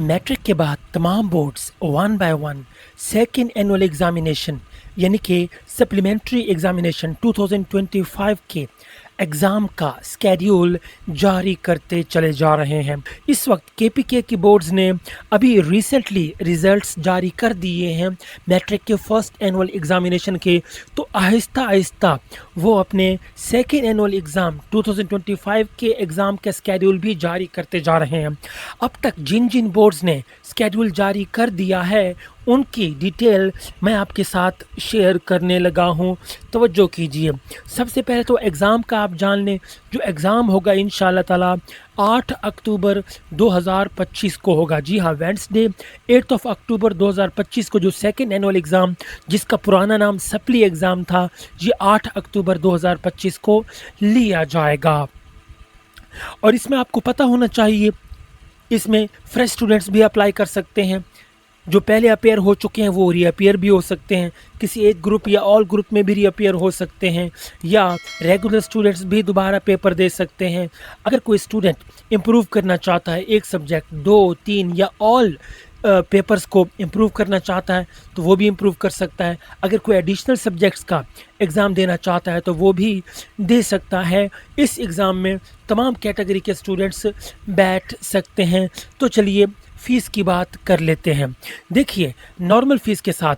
Matric के बाद तमाम boards one by one second annual examination यानी कि सप्लीमेंट्री एग्जामिनेशन 2025 के एग्ज़ाम का स्केड्यूल जारी करते चले जा रहे हैं। इस वक्त केपीके की बोर्ड्स ने अभी रिसेंटली रिज़ल्ट्स जारी कर दिए हैं मैट्रिक के फर्स्ट एनुअल एग्ज़ामिनेशन के, तो आहिस्ता आहिस्ता वो अपने सेकेंड एनुअल एग्ज़ाम 2025 के एग्ज़ाम का स्केड्यूल भी जारी करते जा रहे हैं। अब तक जिन जिन बोर्ड्स ने स्केड्यूल जारी कर दिया है उनकी डिटेल मैं आपके साथ शेयर करने लगा हूं, तवज्जो कीजिए। सबसे पहले तो एग्ज़ाम का आप जान लें, जो एग्ज़ाम होगा इंशाअल्लाह ताला 8 अक्टूबर 2025 को होगा। जी हाँ, वेडनेसडे 8 अक्टूबर 2025 को जो सेकेंड एनुअल एग्ज़ाम जिसका पुराना नाम सप्ली एग्ज़ाम था, ये 8 अक्टूबर 2025 को लिया जाएगा। और इसमें आपको पता होना चाहिए, इसमें फ्रेश स्टूडेंट्स भी अप्लाई कर सकते हैं। जो पहले अपेयर हो चुके हैं वो रीअपेयर भी हो सकते हैं, किसी एक ग्रुप या ऑल ग्रुप में भी रीअपेयर हो सकते हैं, या रेगुलर स्टूडेंट्स भी दोबारा पेपर दे सकते हैं। अगर कोई स्टूडेंट इम्प्रूव करना चाहता है, एक सब्जेक्ट 2, 3 या ऑल पेपर्स को इम्प्रूव करना चाहता है तो वो भी इम्प्रूव कर सकता है। अगर कोई एडिशनल सब्जेक्ट्स का एग्ज़ाम देना चाहता है तो वो भी दे सकता है। इस एग्ज़ाम में तमाम कैटेगरी के स्टूडेंट्स बैठ सकते हैं। तो चलिए फ़ीस की बात कर लेते हैं। देखिए, नॉर्मल फ़ीस के साथ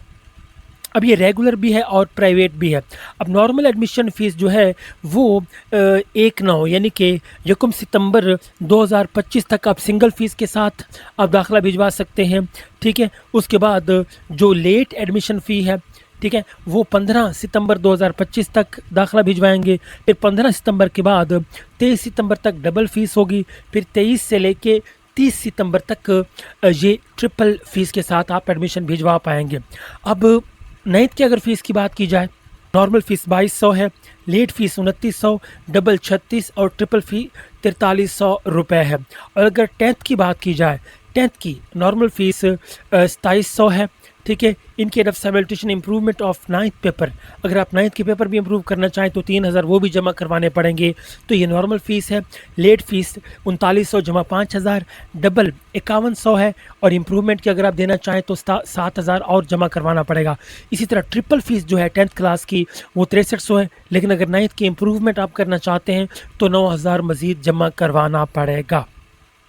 अब ये रेगुलर भी है और प्राइवेट भी है। अब नॉर्मल एडमिशन फ़ीस जो है वो 1/9 यानी कि 1 सितंबर 2025 तक आप सिंगल फ़ीस के साथ आप दाखिला भिजवा सकते हैं। ठीक है, उसके बाद जो लेट एडमिशन फ़ी है, ठीक है, वो 15 सितंबर 2025 तक दाखिला भिजवाएंगे। फिर 15 सितंबर के बाद 23 सितंबर तक डबल फ़ीस होगी। फिर 23 से लेके 30 सितंबर तक ये ट्रिपल फ़ीस के साथ आप एडमिशन भिजवा पाएंगे। अब नाइन्थ की अगर फ़ीस की बात की जाए, नॉर्मल फ़ीस 2200 है, लेट फ़ीस 2900, डबल 36 और ट्रिपल फ़ी 4300 रुपये है। और अगर 10th की बात की जाए, 10th की नॉर्मल फ़ीस 2700 है। ठीक है, in case of simultaneous improvement of 9th paper, अगर आप 9th के पेपर भी इम्प्रूव करना चाहें तो 3000 वो भी जमा करवाने पड़ेंगे। तो ये नॉर्मल फ़ीस है। लेट फ़ीस 3900 जमा 5000, डबल 5100 है, और इम्प्रूवमेंट की अगर आप देना चाहें तो 7000 और जमा करवाना पड़ेगा। इसी तरह ट्रिपल फ़ीस जो है 10th क्लास की वो 6300 है, लेकिन अगर 9th की इम्प्रूवमेंट आप करना चाहते हैं तो 9000 मज़ीद जमा करवाना पड़ेगा।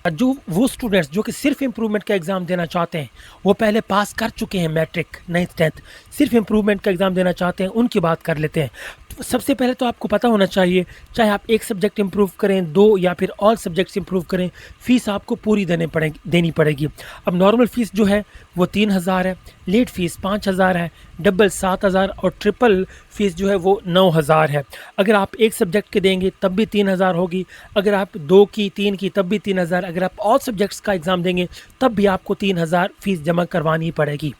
जो वो स्टूडेंट्स जो कि सिर्फ इम्प्रूवमेंट का एग्ज़ाम देना चाहते हैं, वो पहले पास कर चुके हैं मैट्रिक 9th 10th, सिर्फ इम्प्रूवमेंट का एग्ज़ाम देना चाहते हैं, उनकी बात कर लेते हैं। तो सबसे पहले तो आपको पता होना चाहिए, चाहे आप एक सब्जेक्ट इम्प्रूव करें, 2 या फिर ऑल सब्जेक्ट्स इम्प्रूव करें, फ़ीस आपको पूरी देनी पड़ेगी। अब नॉर्मल फ़ीस जो है वो 3000 है, लेट फ़ीस 5000 है, डबल 7000 और ट्रिपल फ़ीस जो है वो 9000 है। अगर आप एक सब्जेक्ट के देंगे तब भी 3000 होगी, अगर आप 2 की 3 की तब भी 3000, अगर आप ऑल सब्जेक्ट्स का एग्ज़ाम देंगे तब भी आपको 3000 फ़ीस जमा करवानी पड़ेगी।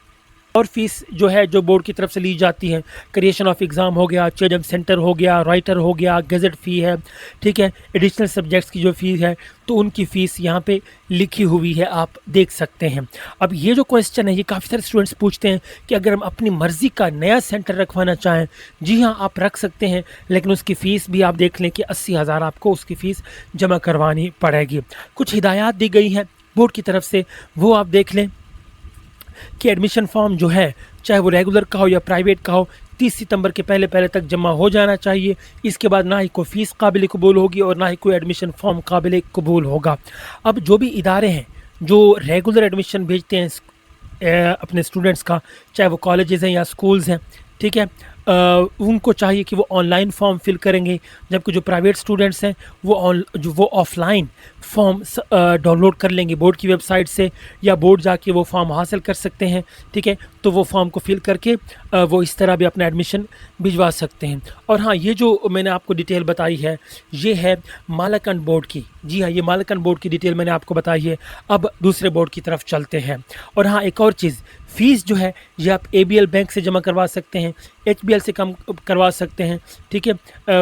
और फीस जो है जो बोर्ड की तरफ से ली जाती है, क्रिएशन ऑफ एग्ज़ाम हो गया, चेजम सेंटर हो गया, राइटर हो गया, गज़ट फ़ी है, ठीक है, एडिशनल सब्जेक्ट्स की जो फ़ीस है तो उनकी फ़ीस यहाँ पे लिखी हुई है, आप देख सकते हैं। अब ये जो क्वेश्चन है ये काफ़ी सारे स्टूडेंट्स पूछते हैं कि अगर हम अपनी मर्ज़ी का नया सेंटर रखवाना चाहें, जी हाँ आप रख सकते हैं, लेकिन उसकी फ़ीस भी आप देख लें कि 80,000 आपको उसकी फ़ीस जमा करवानी पड़ेगी। कुछ हिदायत दी गई हैं बोर्ड की तरफ से, वो आप देख लें कि एडमिशन फॉर्म जो है चाहे वो रेगुलर का हो या प्राइवेट का हो, 30 सितंबर के पहले तक जमा हो जाना चाहिए। इसके बाद ना ही कोई फ़ीस काबिल कबूल होगी और ना ही कोई एडमिशन फॉर्म काबिल कबूल होगा। अब जो भी इदारे हैं जो रेगुलर एडमिशन भेजते हैं अपने स्टूडेंट्स का, चाहे वो कॉलेजेस हैं या स्कूल्स हैं, ठीक है, उनको चाहिए कि वो ऑनलाइन फॉर्म फिल करेंगे, जबकि जो प्राइवेट स्टूडेंट्स हैं वो ऑफलाइन फॉर्म डाउनलोड कर लेंगे बोर्ड की वेबसाइट से, या बोर्ड जाके वो फॉर्म हासिल कर सकते हैं। ठीक है, तो वो फॉर्म को फिल करके वो इस तरह भी अपना एडमिशन भिजवा सकते हैं। और हाँ, ये जो मैंने आपको डिटेल बताई है ये है मालाकंड बोर्ड की। जी हाँ, ये मालाकंड बोर्ड की डिटेल मैंने आपको बताई है। अब दूसरे बोर्ड की तरफ चलते हैं। और हाँ, एक और चीज़, फ़ीस जो है ये आप ABL बैंक से जमा करवा सकते हैं, HBL से कम करवा सकते हैं। ठीक है,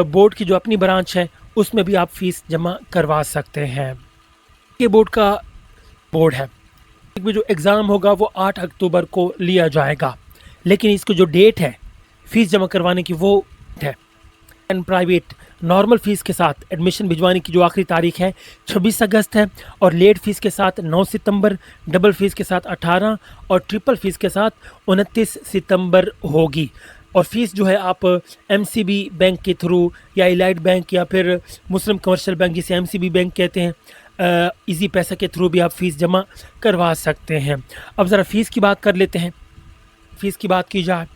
बोर्ड की जो अपनी ब्रांच है उसमें भी आप फ़ीस जमा करवा सकते हैं। ये बोर्ड है, जो एग्ज़ाम होगा वो 8 अक्टूबर को लिया जाएगा, लेकिन इसको जो डेट है फ़ीस जमा करवाने की वो है। एंड प्राइवेट नॉर्मल फ़ीस के साथ एडमिशन भिजवाने की जो आखिरी तारीख है 26 अगस्त है, और लेट फ़ीस के साथ 9 सितंबर, डबल फ़ीस के साथ 18 और ट्रिपल फ़ीस के साथ 29 सितंबर होगी। और फ़ीस जो है आप एमसीबी बैंक के थ्रू या इलाइट बैंक या फिर मुस्लिम कमर्शियल बैंक जिसे एमसीबी बैंक कहते हैं, इजी पैसा के थ्रू भी आप फ़ीस जमा करवा सकते हैं। अब ज़रा फ़ीस की बात कर लेते हैं। फ़ीस की बात की जाए,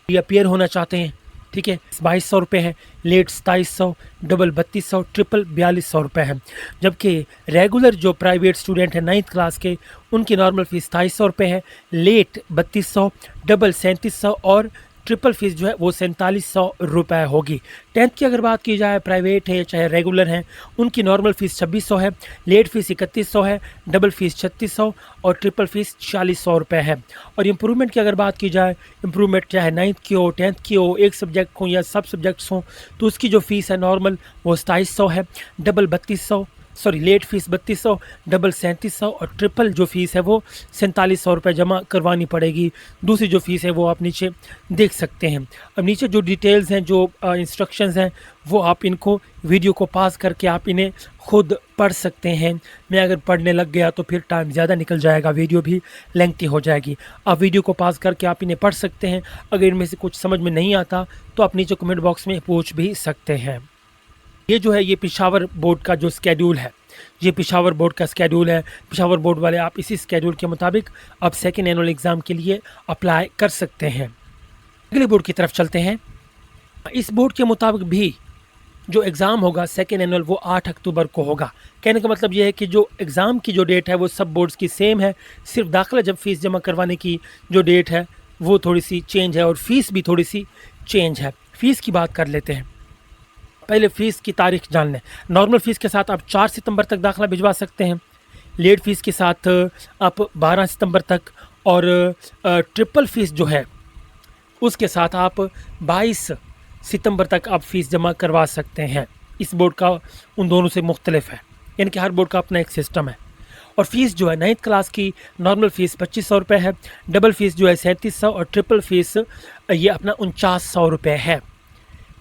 ये अपियर होना चाहते हैं, ठीक है, 2200 रुपये है, लेट 2700, डबल 3200, ट्रिपल 4200 रुपये है। जबकि रेगुलर जो प्राइवेट स्टूडेंट है 9th क्लास के, उनकी नॉर्मल फ़ीस 2700 रुपये है, लेट 3200, डबल 3700 और ट्रिपल फ़ीस जो है वो 4700 रुपये होगी। 10th की अगर बात की जाए, प्राइवेट है चाहे रेगुलर हैं, उनकी नॉर्मल फ़ीस 2600 है, लेट फ़ीस 3100 है, डबल फ़ीस 3600 और ट्रिपल फ़ीस 4600 रुपये है। और इम्प्रूवमेंट की अगर बात की जाए, इम्प्रूवमेंट चाहे 9th की हो, 10th की हो, एक सब्जेक्ट हो या सब सब्जेक्ट्स हों, तो उसकी जो फ़ीस है नॉर्मल वो 2700 है, डबल 3200, लेट फ़ीस 3200, डबल 3700 और ट्रिपल जो फ़ीस है वो 4700 रुपये जमा करवानी पड़ेगी। दूसरी जो फ़ीस है वो आप नीचे देख सकते हैं। अब नीचे जो डिटेल्स हैं, जो इंस्ट्रक्शंस हैं, वो आप इनको वीडियो को पास करके आप इन्हें खुद पढ़ सकते हैं। मैं अगर पढ़ने लग गया तो फिर टाइम ज़्यादा निकल जाएगा, वीडियो भी लेंथी हो जाएगी। आप वीडियो को पास करके आप इन्हें पढ़ सकते हैं। अगर इनमें से कुछ समझ में नहीं आता तो आप नीचे कमेंट बॉक्स में पूछ भी सकते हैं। ये जो है ये पेशावर बोर्ड का जो स्केड्यूल है, ये पेशावर बोर्ड का स्केड्यूल है। पेशावर बोर्ड वाले आप इसी स्केड्यूल के मुताबिक आप सेकेंड एनुअल एग्ज़ाम के लिए अप्लाई कर सकते हैं। अगले बोर्ड की तरफ चलते हैं। इस बोर्ड के मुताबिक भी जो एग्ज़ाम होगा सेकेंड एनुअल वो 8 अक्टूबर को होगा। कहने का मतलब ये है कि जो एग्ज़ाम की जो डेट है वो सब बोर्ड्स की सेम है, सिर्फ दाखिला जब फ़ीस जमा करवाने की जो डेट है वो थोड़ी सी चेंज है और फ़ीस भी थोड़ी सी चेंज है। फ़ीस की बात कर लेते हैं। पहले फ़ीस की तारीख जान लें। नॉर्मल फ़ीस के साथ आप 4 सितंबर तक दाखिला भिजवा सकते हैं, लेट फ़ीस के साथ आप 12 सितंबर तक, और ट्रिपल फ़ीस जो है उसके साथ आप 22 सितंबर तक आप फ़ीस जमा करवा सकते हैं। इस बोर्ड का उन दोनों से मुख्तलिफ है, यानी कि हर बोर्ड का अपना एक सिस्टम है। और फ़ीस जो है 9th क्लास की नॉर्मल फ़ीस 2500 रुपये है, डबल फ़ीस जो है 3700 और ट्रिपल फ़ीस ये अपना 4900 रुपये है।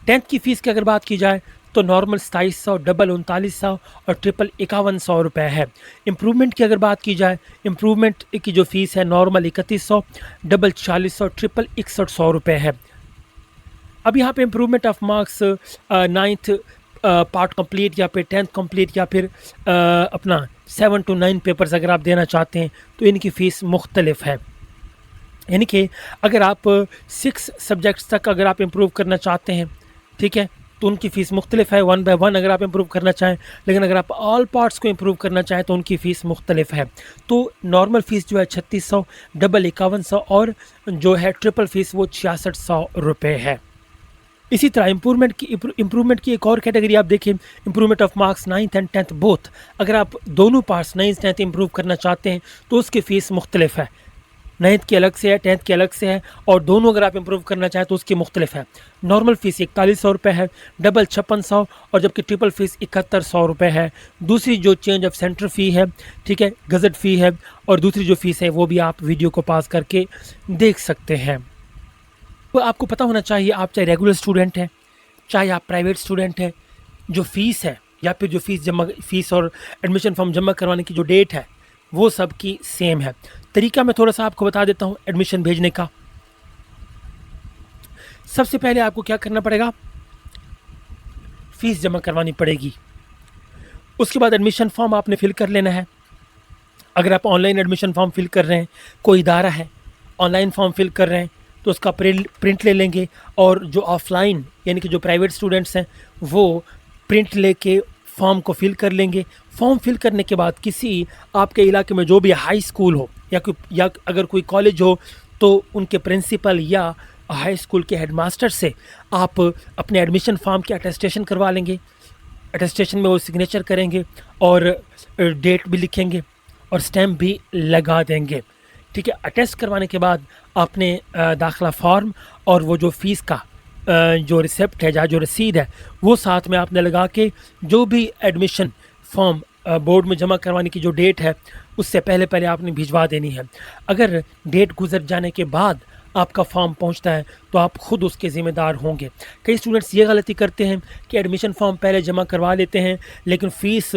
10th की फ़ीस की अगर बात की जाए तो नॉर्मल 2700, डबल 3900 और ट्रिपल 5100 रुपये है। इम्प्रूवमेंट की अगर बात की जाए, इम्प्रूवमेंट की जो फ़ीस है नॉर्मल 3100, डबल 4600, ट्रिपल 6100 रुपये है। अब यहाँ पे improvement of marks 9th part complete या फिर 10th कंप्लीट या फिर अपना 7 to 9 पेपर्स अगर आप देना चाहते हैं तो इनकी फ़ीस मुख्तलिफ है। यानी कि अगर आप 6 सब्जेक्ट्स तक अगर आप इम्प्रूव करना चाहते हैं, ठीक है, तो उनकी फ़ीस मुख्तलिफ है 1 by 1 अगर आप इम्प्रूव करना चाहें। लेकिन अगर आप ऑल पार्ट्स को इम्प्रूव करना चाहें तो उनकी फ़ीस मुख्तलिफ है। तो नॉर्मल फ़ीस जो है 3600, डबल 5100 और जो है ट्रिपल फ़ीस वो 6600 रुपये है। इसी तरह इम्प्रूवमेंट की एक और कैटेगरी आप देखें, improvement of marks 9th and 10th both. अगर आप दोनों पार्ट्स 9th 10th इम्प्रूव करना चाहते हैं तो उसकी फ़ीस मुख्तलिफ है। 9th की अलग से है, 10th की अलग से है, और दोनों अगर आप इम्प्रूव करना चाहें तो उसकी मुख्तलिफ है। नॉर्मल फ़ीस 4100 रुपये है, डबल 5600 और जबकि ट्रिपल फ़ीस 7100 रुपये है। दूसरी जो चेंज ऑफ सेंटर फ़ी है, ठीक है, गज़ट फ़ी है, और दूसरी जो फ़ीस है वो भी आप वीडियो को पास करके देख सकते हैं। तो आपको पता होना चाहिए, आप चाहे रेगुलर स्टूडेंट हैं चाहे आप प्राइवेट स्टूडेंट हैं, जो फ़ीस है या फिर जो फ़ीस और एडमिशन फॉर्म जमा करवाने की जो डेट है वो सब की सेम है। तरीका मैं थोड़ा सा आपको बता देता हूँ एडमिशन भेजने का। सबसे पहले आपको क्या करना पड़ेगा, फ़ीस जमा करवानी पड़ेगी। उसके बाद एडमिशन फॉर्म आपने फिल कर लेना है। अगर आप ऑनलाइन एडमिशन फॉर्म फिल कर रहे हैं, कोई इदारा है ऑनलाइन फॉर्म फिल कर रहे हैं तो उसका प्रिंट ले लेंगे, और जो ऑफलाइन यानी कि जो प्राइवेट स्टूडेंट्स हैं वो प्रिंट लेके फॉर्म को फिल कर लेंगे। फॉर्म फिल करने के बाद किसी आपके इलाके में जो भी हाई स्कूल हो या अगर कोई कॉलेज हो तो उनके प्रिंसिपल या हाई स्कूल के हेडमास्टर से आप अपने एडमिशन फॉर्म की अटेस्टेशन करवा लेंगे। अटेस्टेशन में वो सिग्नेचर करेंगे और डेट भी लिखेंगे और स्टैम्प भी लगा देंगे, ठीक है। अटेस्ट करवाने के बाद आपने दाखिला फॉर्म और वो जो फ़ीस का जो रिसिप्ट है, जो रसीद है, वो साथ में आपने लगा के जो भी एडमिशन फॉर्म बोर्ड में जमा करवाने की जो डेट है उससे पहले आपने भिजवा देनी है। अगर डेट गुजर जाने के बाद आपका फॉर्म पहुंचता है तो आप खुद उसके ज़िम्मेदार होंगे। कई स्टूडेंट्स ये गलती करते हैं कि एडमिशन फॉर्म पहले जमा करवा लेते हैं, लेकिन फ़ीस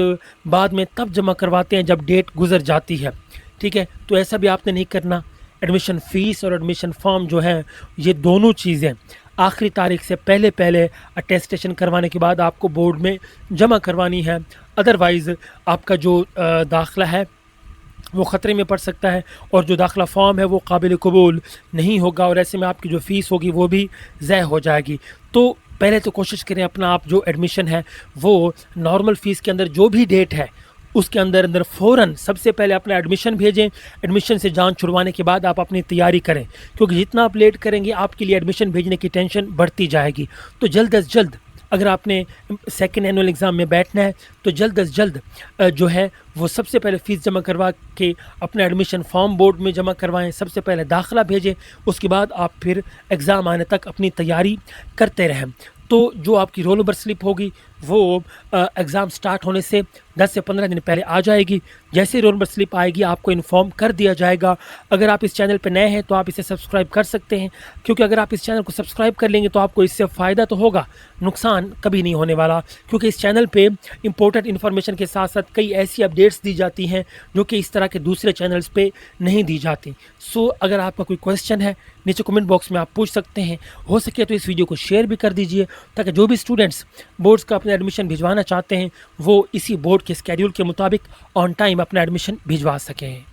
बाद में तब जमा करवाते हैं जब डेट गुज़र जाती है। ठीक है, तो ऐसा भी आपने नहीं करना। एडमिशन फ़ीस और एडमिशन फॉर्म जो है, ये दोनों चीज़ें आखिरी तारीख से पहले पहले अटेस्टेशन करवाने के बाद आपको बोर्ड में जमा करवानी है। अदरवाइज़ आपका जो दाखिला है वो ख़तरे में पड़ सकता है और जो दाखिला फ़ॉर्म है वो काबिल कबूल नहीं होगा, और ऐसे में आपकी जो फ़ीस होगी वो भी ज़ाया हो जाएगी। तो पहले तो कोशिश करें अपना आप जो एडमिशन है वो नॉर्मल फ़ीस के अंदर जो भी डेट है उसके अंदर अंदर फ़ौरन सबसे पहले अपना एडमिशन भेजें। एडमिशन से जान छुड़वाने के बाद आप अपनी तैयारी करें, क्योंकि जितना आप लेट करेंगे आपके लिए एडमिशन भेजने की टेंशन बढ़ती जाएगी। तो जल्द अज़ जल्द अगर आपने सेकेंड एनुअल एग्ज़ाम में बैठना है तो जल्द अज़ जल्द जो है वो सबसे पहले फ़ीस जमा करवा के अपना एडमिशन फॉर्म बोर्ड में जमा करवाएं। सबसे पहले दाखिला भेजें, उसके बाद आप फिर एग्ज़ाम आने तक अपनी तैयारी करते रहें। तो जो आपकी रोल नंबर स्लिप होगी वो एग्ज़ाम स्टार्ट होने से 10 से 15 दिन पहले आ जाएगी। जैसे ही रोल नंबर स्लिप आएगी आपको इन्फॉर्म कर दिया जाएगा। अगर आप इस चैनल पे नए हैं तो आप इसे सब्सक्राइब कर सकते हैं, क्योंकि अगर आप इस चैनल को सब्सक्राइब कर लेंगे तो आपको इससे फ़ायदा तो होगा, नुकसान कभी नहीं होने वाला, क्योंकि इस चैनल पे इम्पोर्टेंट इन्फॉर्मेशन के साथ साथ कई ऐसी अपडेट्स दी जाती हैं जो कि इस तरह के दूसरे चैनल्स पे नहीं दी जाती। सो अगर आपका कोई क्वेश्चन है नीचे कमेंट बॉक्स में आप पूछ सकते हैं। हो सके तो इस वीडियो को शेयर भी कर दीजिए, ताकि जो भी स्टूडेंट्स बोर्ड्स का अपना एडमिशन भिजवाना चाहते हैं वो इसी बोर्ड के स्केड्यूल के मुताबिक ऑन टाइम अपना एडमिशन भिजवा सकें।